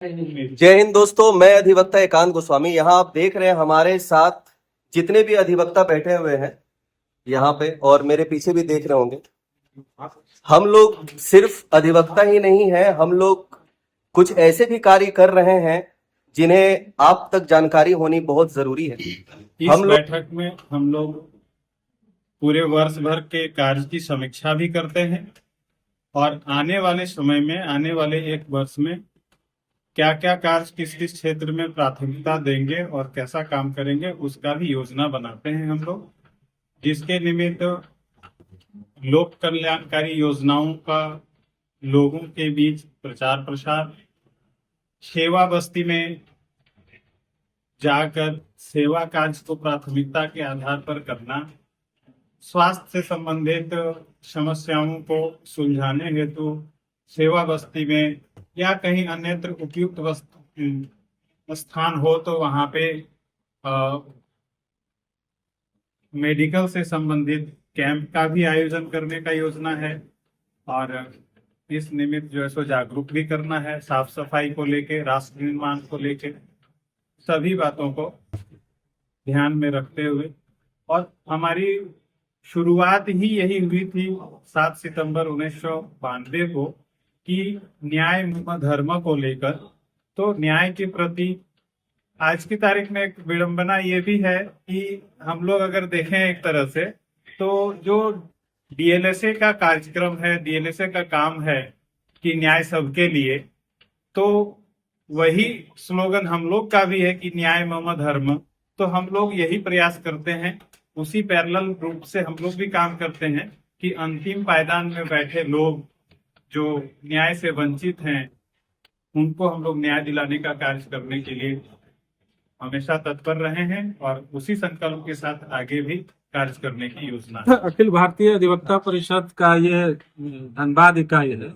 जय हिंद दोस्तों, मैं अधिवक्ता एकांत गोस्वामी। यहाँ आप देख रहे हैं हमारे साथ जितने भी अधिवक्ता बैठे हुए हैं यहाँ पे, और मेरे पीछे भी देख रहे होंगे। हम लोग सिर्फ अधिवक्ता ही नहीं है, हम लोग कुछ ऐसे भी कार्य कर रहे हैं जिन्हें आप तक जानकारी होनी बहुत जरूरी है। इस बैठक में हम लोग पूरे वर्ष भर के कार्य की समीक्षा भी करते हैं और आने वाले समय में, आने वाले एक वर्ष में क्या क्या कार्य किस किस क्षेत्र में प्राथमिकता देंगे और कैसा काम करेंगे उसका भी योजना बनाते हैं हम लोग, जिसके निमित्त लोक कल्याणकारी योजनाओं का लोगों के बीच प्रचार प्रसार, सेवा बस्ती में जाकर सेवा कार्य को प्राथमिकता के आधार पर करना, स्वास्थ्य से संबंधित समस्याओं को सुलझाने हेतु सेवा बस्ती में या कहीं अन्यत्र उपयुक्त स्थान हो तो वहां पे मेडिकल से संबंधित कैंप का भी आयोजन करने का योजना है। और इस निमित्त जो है सो जागरूक भी करना है, साफ सफाई को लेके, राष्ट्र निर्माण को लेके, सभी बातों को ध्यान में रखते हुए। और हमारी शुरुआत ही यही हुई थी 7 सितंबर 1992 को कि न्याय धर्म को लेकर। तो न्याय के प्रति आज की तारीख में एक विडंबना ये भी है कि हम लोग अगर देखें एक तरह से, तो जो डीएलएसए का कार्यक्रम है, डीएलएसए का काम है कि न्याय सबके लिए, तो वही स्लोगन हम लोग का भी है कि न्याय मम धर्म। तो हम लोग यही प्रयास करते हैं, उसी पैरेलल रूप से हम लोग भी काम करते हैं कि अंतिम पायदान में बैठे लोग जो न्याय से वंचित हैं उनको हम लोग न्याय दिलाने का कार्य करने के लिए हमेशा तत्पर रहे हैं और उसी संकल्प के साथ आगे भी कार्य करने की योजना है। अखिल भारतीय अधिवक्ता परिषद का ये धनबाद इकाई है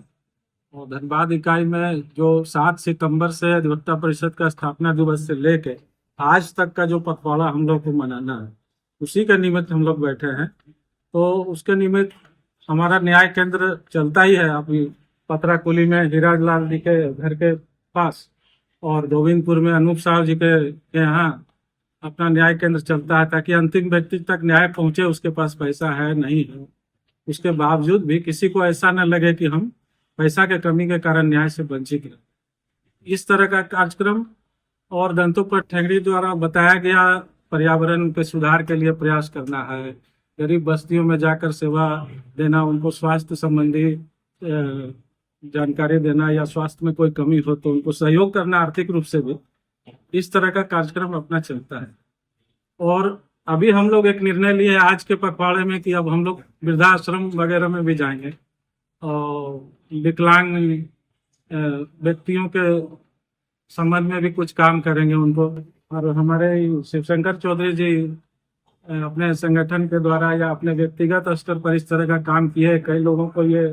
और धनबाद इकाई में जो 7 सितंबर से अधिवक्ता परिषद का स्थापना दिवस से लेके आज तक का जो पखवाड़ा हम लोग को मनाना है, उसी के निमित्त हम लोग बैठे हैं। तो उसके निमित्त हमारा न्याय केंद्र चलता ही है। अभी पतराकुली में हीराज लाल जी के घर के पास और गोविंदपुर में अनूप साहब जी के यहाँ अपना न्याय केंद्र चलता है, ताकि अंतिम व्यक्ति तक न्याय पहुंचे। उसके पास पैसा है नहीं है, उसके बावजूद भी किसी को ऐसा न लगे कि हम पैसा के कमी के कारण न्याय से वंचित हैं। इस तरह का कार्यक्रम और दंतोपंथ ठेंगड़ी द्वारा बताया गया पर्यावरण के सुधार के लिए प्रयास करना है, गरीब बस्तियों में जाकर सेवा देना, उनको स्वास्थ्य संबंधी जानकारी देना या स्वास्थ्य में कोई कमी हो तो उनको सहयोग करना आर्थिक रूप से भी, इस तरह का कार्यक्रम अपना चलता है। और अभी हम लोग एक निर्णय लिए आज के पखवाड़े में कि अब हम लोग वृद्धाश्रम वगैरह में भी जाएंगे और विकलांग व्यक्तियों के संबंध में भी कुछ काम करेंगे उनको। और हमारे शिवशंकर चौधरी जी अपने संगठन के द्वारा या अपने व्यक्तिगत स्तर पर इस तरह का काम किए। कई लोगों को ये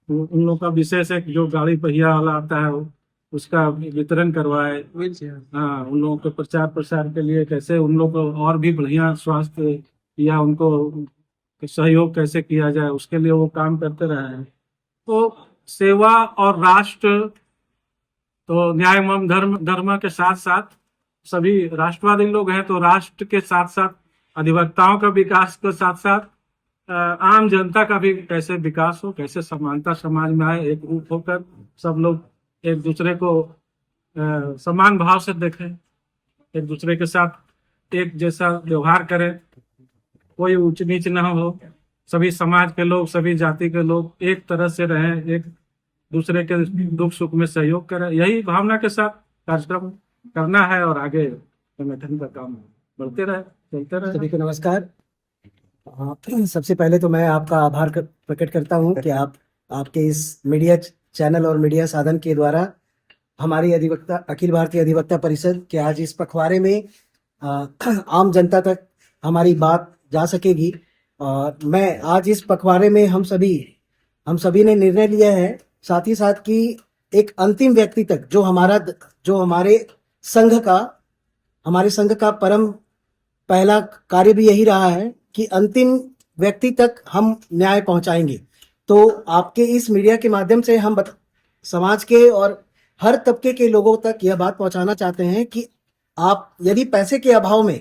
उन लोगों का विशेष एक जो गाड़ी पहिया वाला आता है उसका वितरण करवाए। हाँ, उन लोगों के प्रचार प्रसार के लिए कैसे उन लोगों को और भी बढ़िया स्वास्थ्य या उनको सहयोग कैसे किया जाए, उसके लिए वो काम करते रहे हैं। तो सेवा और राष्ट्र, तो न्याय एवं धर्म के साथ साथ सभी राष्ट्रवादी लोग हैं, तो राष्ट्र के साथ साथ अधिवक्ताओं का विकास के साथ साथ आम जनता का भी कैसे विकास हो, कैसे समानता समाज में आए, एक रूप होकर सब लोग एक दूसरे को समान भाव से देखें, एक दूसरे के साथ एक जैसा व्यवहार करें, कोई ऊंच नीच ना हो, सभी समाज के लोग, सभी जाति के लोग एक तरह से रहें, एक दूसरे के दुख सुख में सहयोग करें। यही भावना के साथ कार्यक्रम करना है और आगे संगठन का काम बढ़ते रहे, चलते रहे। सभी को नमस्कार। सबसे पहले तो मैं आपका आभार प्रकट करता हूं कि आपके इस मीडिया चैनल और मीडिया साधन के द्वारा हमारी अखिल भारतीय अधिवक्ता परिषद के आज इस पखवाड़े में आम जनता तक हमारी बात जा सकेगी। और मैं आज इस पखवाड़े में हम सभी ने निर्णय लिया है, साथ ही साथ कि एक अंतिम व्यक्ति तक जो हमारे संघ का परम पहला कार्य भी यही रहा है कि अंतिम व्यक्ति तक हम न्याय पहुंचाएंगे। तो आपके इस मीडिया के माध्यम से हम समाज के और हर तबके के लोगों तक यह बात पहुंचाना चाहते हैं कि आप यदि पैसे के अभाव में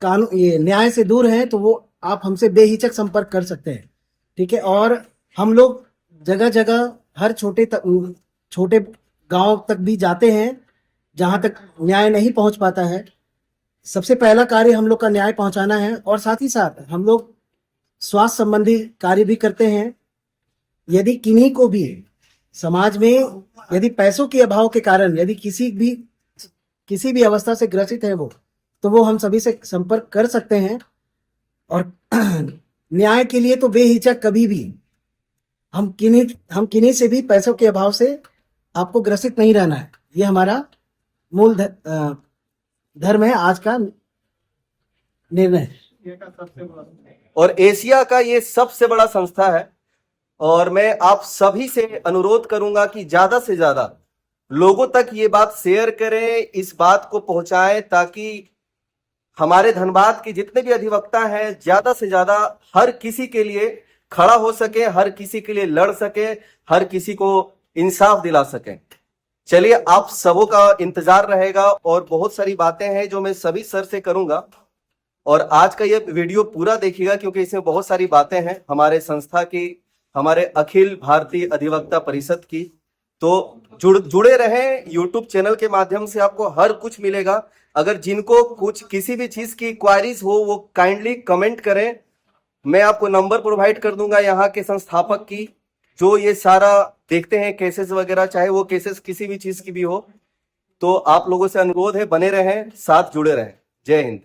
कानून ये न्याय से दूर हैं तो वो आप हमसे बेहिचक संपर्क कर सकते हैं, ठीक है। और हम लोग जगह जगह हर छोटे गांव तक भी जाते हैं जहां तक न्याय नहीं पहुंच पाता है। सबसे पहला कार्य हम लोग का न्याय पहुंचाना है और साथ ही साथ हम लोग स्वास्थ्य संबंधी कार्य भी करते हैं। यदि किन्हीं को भी समाज में यदि पैसों के अभाव के कारण यदि किसी भी अवस्था से ग्रसित है वो, तो वो हम सभी से संपर्क कर सकते हैं। और न्याय के लिए तो बेहिचक कभी भी हम किन्हीं से भी पैसों के अभाव से आपको ग्रसित नहीं रहना है। ये हमारा मूल धर्म है, आज का निर्णय। और एशिया का ये सबसे बड़ा संस्था है और मैं आप सभी से अनुरोध करूंगा कि ज्यादा से ज्यादा लोगों तक ये बात शेयर करें, इस बात को पहुंचाएं ताकि हमारे धनबाद के जितने भी अधिवक्ता हैं ज्यादा से ज्यादा हर किसी के लिए खड़ा हो सके, हर किसी के लिए लड़ सके, हर किसी को इंसाफ दिला सके। चलिए, आप सबों का इंतजार रहेगा और बहुत सारी बातें हैं जो मैं सभी सर से करूंगा। और आज का ये वीडियो पूरा देखिएगा क्योंकि इसमें बहुत सारी बातें हैं हमारे संस्था की, हमारे अखिल भारतीय अधिवक्ता परिषद की। तो जुड़े रहें, यूट्यूब चैनल के माध्यम से आपको हर कुछ मिलेगा। अगर जिनको कुछ किसी भी चीज की क्वायरीज हो वो काइंडली कमेंट करें, मैं आपको नंबर प्रोवाइड कर दूंगा यहाँ के संस्थापक की, जो ये सारा देखते हैं केसेस वगैरह, चाहे वो केसेस किसी भी चीज की भी हो। तो आप लोगों से अनुरोध है, बने रहें, साथ जुड़े रहें। जय हिंद।